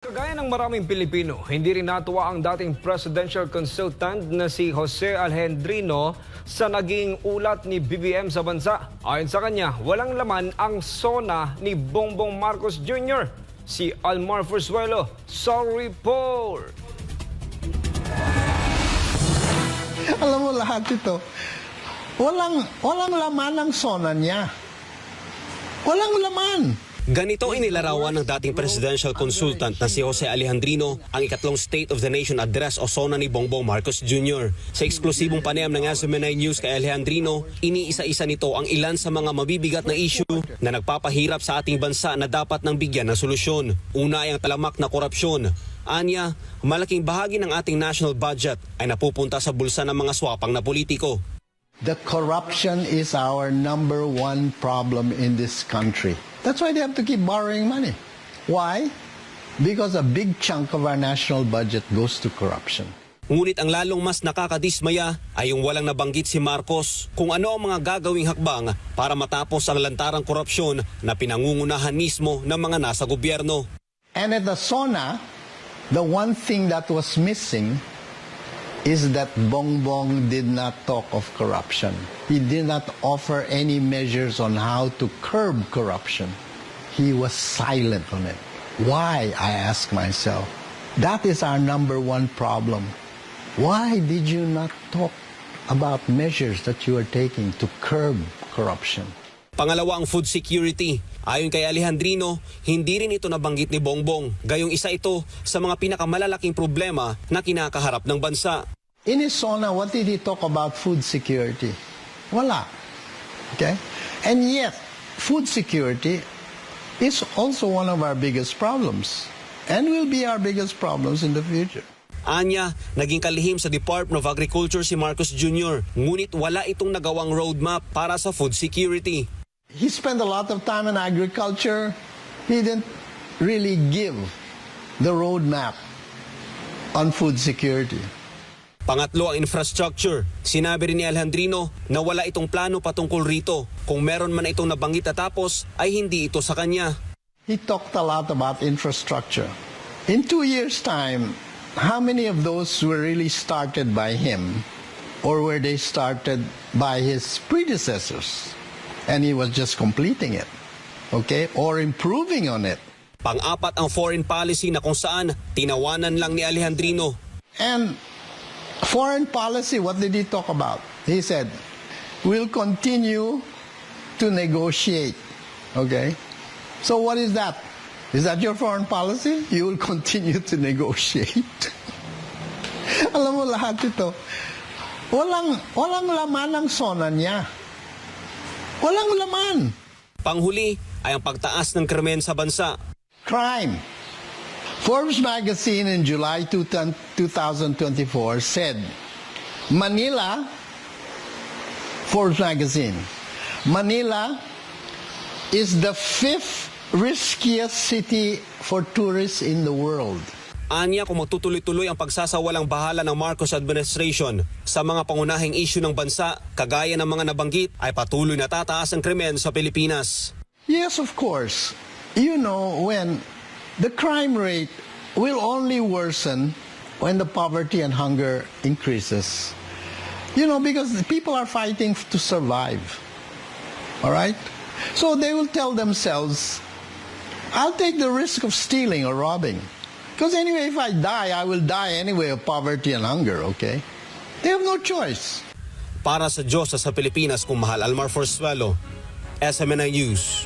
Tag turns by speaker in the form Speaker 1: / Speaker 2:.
Speaker 1: Kagaya ng maraming Pilipino, hindi rin natuwa ang dating presidential consultant na si Jose Alejandrino sa naging ulat ni BBM sa bansa. Ayon sa kanya, walang laman ang SONA ni Bongbong Marcos Jr. Si Almar Fuerzuelo, sa report.
Speaker 2: Alam mo lahat ito, walang laman ang SONA niya. Walang laman.
Speaker 3: Ganito inilarawan ng dating presidential consultant na si Jose Alejandrino ang ikatlong State of the Nation Address o SONA ni Bongbong Marcos Jr. Sa eksklusibong panayam ng SMNI News kay Alejandrino, iniisa-isa nito ang ilan sa mga mabibigat na issue na nagpapahirap sa ating bansa na dapat nang bigyan ng solusyon. Una ay ang talamak na korupsyon. Anya, malaking bahagi ng ating national budget ay napupunta sa bulsa ng mga swapang na politiko.
Speaker 2: The corruption is our number one problem in this country. That's why they have to keep borrowing money. Why? Because a big chunk of our national budget goes to corruption.
Speaker 3: Ngunit ang lalong mas nakakadismaya ay yung walang nabanggit si Marcos kung ano ang mga gagawing hakbang para matapos ang lantarang korupsyon na pinangungunahan mismo ng mga nasa gobyerno.
Speaker 2: And at the SONA, the one thing that was missing is that Bongbong did not talk of corruption. He did not offer any measures on how to curb corruption. He was silent on it. Why, I ask myself. That is our number one problem. Why did you not talk about measures that you are taking to curb corruption?
Speaker 3: Pangalawa ang food security. Ayon kay Alejandrino, hindi rin ito nabanggit ni Bongbong. Gayong isa ito sa mga pinakamalalaking problema na kinakaharap ng bansa.
Speaker 2: In his SONA, what did he talk about food security? Wala. Okay? And yet, food security is also one of our biggest problems and will be our biggest problems in the future.
Speaker 3: Anya, naging kalihim sa Department of Agriculture si Marcos Jr. Ngunit wala itong nagawang roadmap para sa food security.
Speaker 2: He spent a lot of time in agriculture. He didn't really give the roadmap on food security.
Speaker 3: Pangatlo ang infrastructure. Sinabi rin ni Alejandrino na wala itong plano patungkol rito. Kung meron man itong nabanggit na tapos, ay hindi ito sa kanya.
Speaker 2: He talked a lot about infrastructure. In 2 years' time, how many of those were really started by him or were they started by his predecessors? And he was just completing it, okay, or improving on it.
Speaker 3: Pang-apat ang foreign policy na kung saan tinawanan lang ni Alejandrino.
Speaker 2: And foreign policy, what did he talk about? He said, we'll continue to negotiate, okay? So what is that? Is that your foreign policy? You will continue to negotiate. Alam mo lahat ito, walang laman ang SONA niya. Walang laman.
Speaker 3: Panghuli ay ang pagtaas ng krimen sa bansa.
Speaker 2: Crime. Forbes magazine in July 2024 said, Manila, Forbes magazine, Manila is the 5th riskiest city for tourists in the world.
Speaker 3: Anya, kung magtutuloy-tuloy ang pagsasawalang bahala ng Marcos administration sa mga pangunahing issue ng bansa, kagaya ng mga nabanggit, ay patuloy na tataas ang krimen sa Pilipinas.
Speaker 2: Yes, of course. You know, when the crime rate will only worsen when the poverty and hunger increases. You know, because the people are fighting to survive. All right? So they will tell themselves, I'll take the risk of stealing or robbing. Because anyway, if I die, I will die anyway of poverty and hunger, okay? They have no choice.
Speaker 3: Para sa Diyos sa Pilipinas, kung mahal, Almar Fuerzuelo, SMNI News.